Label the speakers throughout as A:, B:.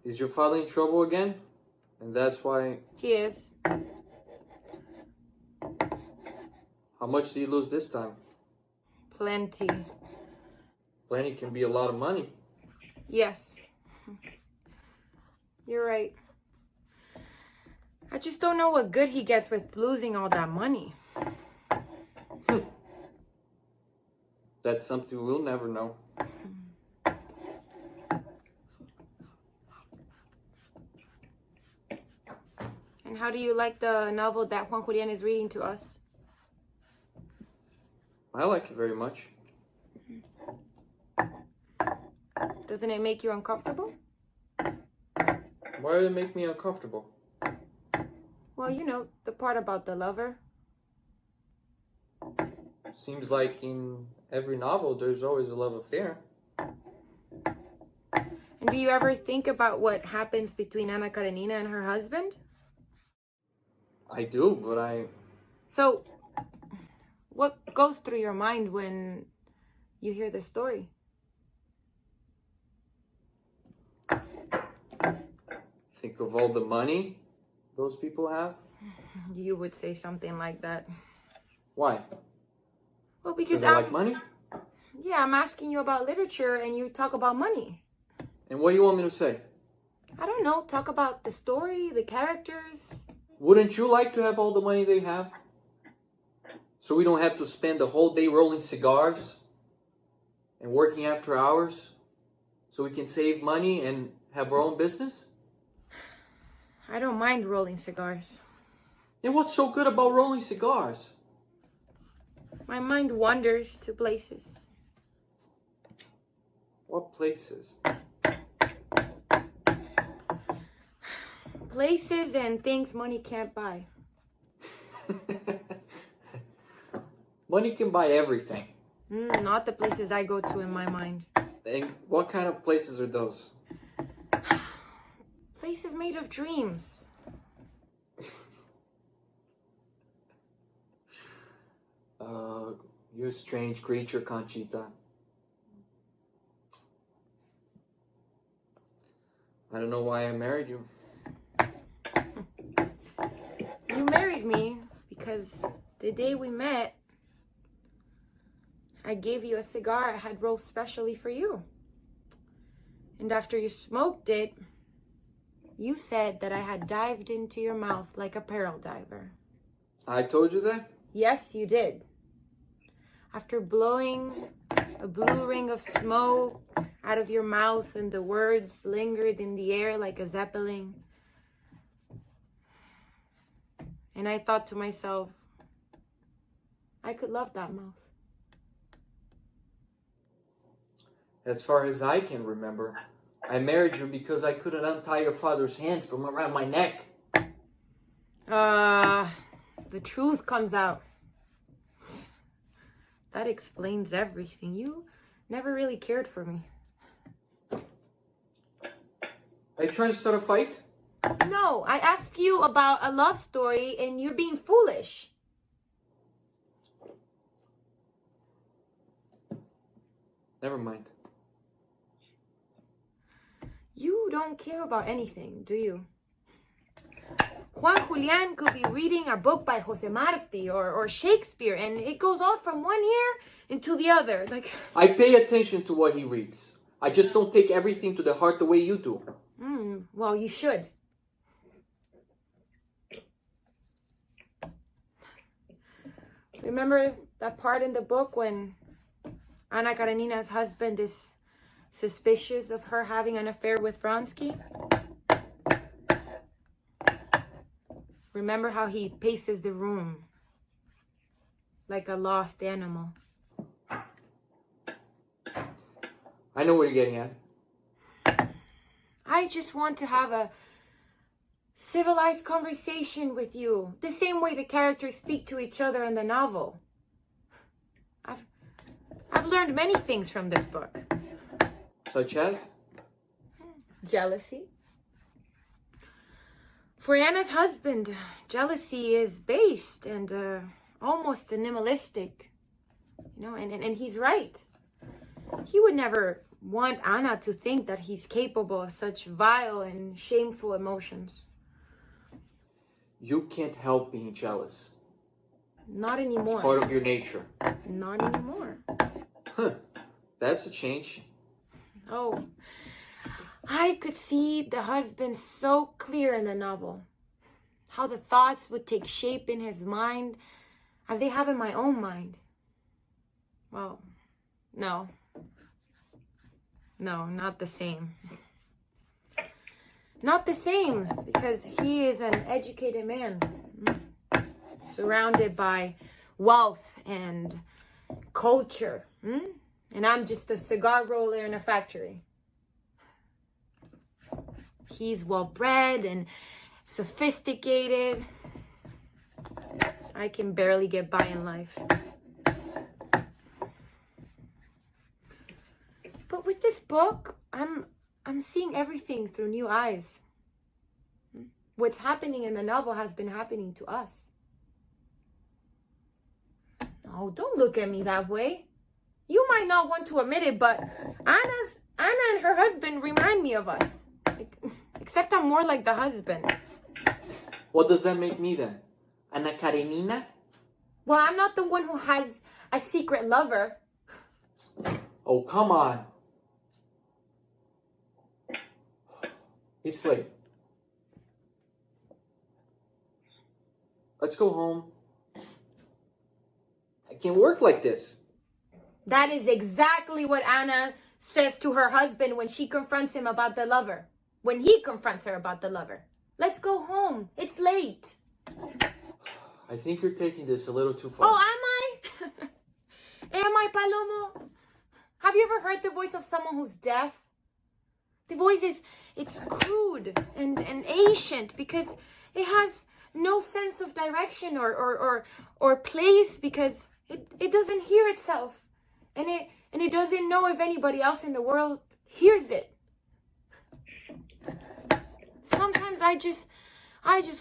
A: Is your father in trouble again? And that's why...
B: He is.
A: How much did he lose this time?
B: Plenty.
A: Plenty can be a lot of money.
B: Yes. You're right. I just don't know what good he gets with losing all that money.
A: That's something we'll never know.
B: And how do you like the novel that Juan Julián is reading to us?
A: I like it very much.
B: Doesn't it make you uncomfortable?
A: Why did it make me uncomfortable?
B: Well, you know, the part about the lover.
A: Seems like in every novel there's always a love affair.
B: And do you ever think about what happens between Ana Karenina and her husband?
A: I do, but I...
B: So, what goes through your mind when you hear the story?
A: Think of all the money those people have.
B: You would say something like that.
A: Why?
B: Well, because
A: Because I like money?
B: Yeah, I'm asking you about literature and you talk about money.
A: And what do you want me to say?
B: I don't know, talk about the story, the characters.
A: Wouldn't you like to have all the money they have? So we don't have to spend the whole day rolling cigars and working after hours? So we can save money and have our own business?
B: I don't mind rolling cigars.
A: And what's so good about rolling cigars?
B: My mind wanders to places.
A: What places?
B: Places and things money can't buy.
A: Money can buy everything.
B: Not the places I go to in my mind.
A: And what kind of places are those?
B: Places made of dreams.
A: You're a strange creature, Conchita. I don't know why I married you.
B: You married me because the day we met, I gave you a cigar I had rolled specially for you. And after you smoked it, you said that I had dived into your mouth like a pearl diver.
A: I told you that?
B: Yes, you did. After blowing a blue ring of smoke out of your mouth and the words lingered in the air like a zeppelin. And I thought to myself, I could love that mouth.
A: As far as I can remember, I married you because I couldn't untie your father's hands from around my neck.
B: The truth comes out. That explains everything. You never really cared for me.
A: Are you trying to start a fight?
B: No, I asked you about a love story and you're being foolish.
A: Never mind.
B: You don't care about anything, do you? Juan Julián could be reading a book by Jose Marti or Shakespeare, and it goes on from one ear into the other. Like,
A: I pay attention to what he reads. I just don't take everything to the heart the way you do.
B: Well, you should. Remember that part in the book when Ana Karenina's husband is suspicious of her having an affair with Vronsky? Remember how he paces the room like a lost animal?
A: I know what you're getting at.
B: I just want to have a civilized conversation with you, the same way the characters speak to each other in the novel. I've learned many things from this book.
A: Such as?
B: Jealousy. For Anna's husband, jealousy is based and almost animalistic. You know, and he's right. He would never want Anna to think that he's capable of such vile and shameful emotions.
A: You can't help being jealous.
B: Not anymore.
A: It's part of your nature.
B: Not anymore.
A: Huh. That's a change.
B: Oh, I could see the husband so clear in the novel. How the thoughts would take shape in his mind as they have in my own mind. Well, no. No, not the same. Not the same, because he is an educated man, surrounded by wealth and culture. And I'm just a cigar roller in a factory. He's well-bred and sophisticated. I can barely get by in life. But with this book, I'm seeing everything through new eyes. What's happening in the novel has been happening to us. Oh, don't look at me that way. You might not want to admit it, but Anna and her husband remind me of us. Except I'm more like the husband.
A: What does that make me then? Ana Karenina?
B: Well, I'm not the one who has a secret lover.
A: Oh, come on. It's late. Let's go home. I can't work like this.
B: That is exactly what Anna says to her husband when she confronts him about the lover. When he confronts her about the lover. Let's go home. It's late.
A: I think you're taking this a little too far.
B: Oh, am I? Am I, Palomo? Have you ever heard the voice of someone who's deaf? The voice it's crude and ancient because it has no sense of direction or place because it doesn't hear itself. And it doesn't know if anybody else in the world hears it. Sometimes I just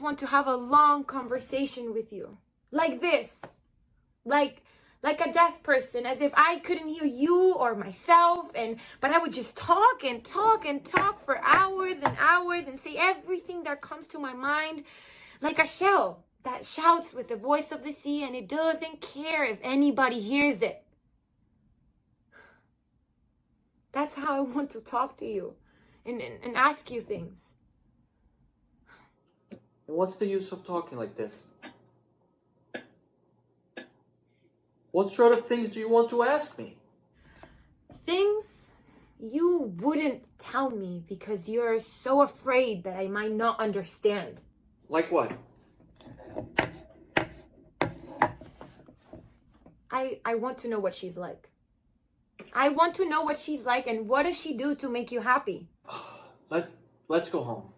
B: want to have a long conversation with you. Like this. Like a deaf person, as if I couldn't hear you or myself, but I would just talk and talk and talk for hours and hours and say everything that comes to my mind, like a shell that shouts with the voice of the sea and it doesn't care if anybody hears it. That's how I want to talk to you and ask you things.
A: And what's the use of talking like this? What sort of things do you want to ask me?
B: Things you wouldn't tell me because you're so afraid that I might not understand.
A: Like what?
B: I want to know what she's like. I want to know what she's like and what does she do to make you happy?
A: Let's go home.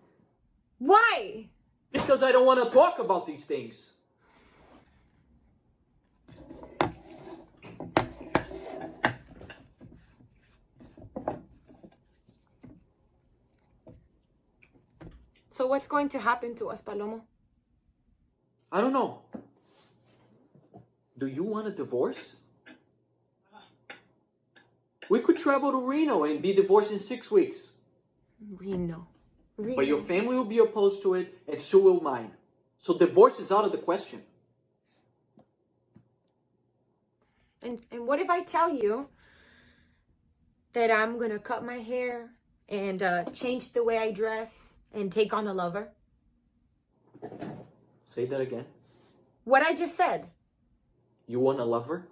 B: Why?
A: Because I don't want to talk about these things.
B: So what's going to happen to us, Palomo?
A: I don't know. Do you want a divorce? We could travel to Reno and be divorced in 6 weeks.
B: Reno.
A: But your family will be opposed to it, and so will mine. So divorce is out of the question.
B: And what if I tell you that I'm going to cut my hair and change the way I dress and take on a lover?
A: Say that again.
B: What I just said.
A: You want a lover?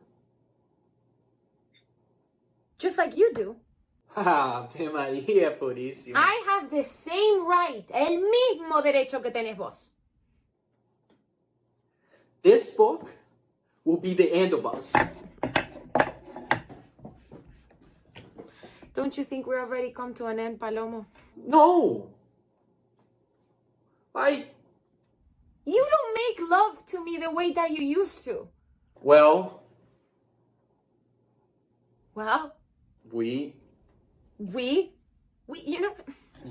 B: Just like you do.
A: Ave María Purísima.
B: I have the same right, el mismo derecho que tenés vos.
A: This book will be the end of us.
B: Don't you think we're already come to an end, Palomo?
A: No.
B: You don't make love to me the way that you used to.
A: Well,
B: we, you know.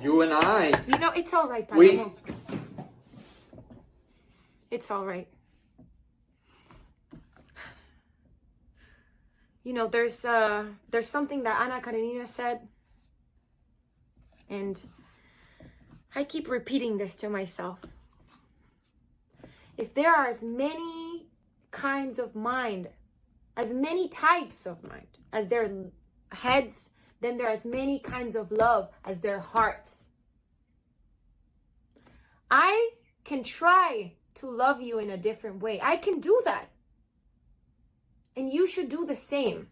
A: You and I.
B: You know, it's all right, Palomo. It's all right. you know, there's something that Ana Karenina said, and I keep repeating this to myself. If there are as many kinds of mind, as many types of mind as their heads, then there are as many kinds of love as their hearts. I can try to love you in a different way. I can do that. And you should do the same.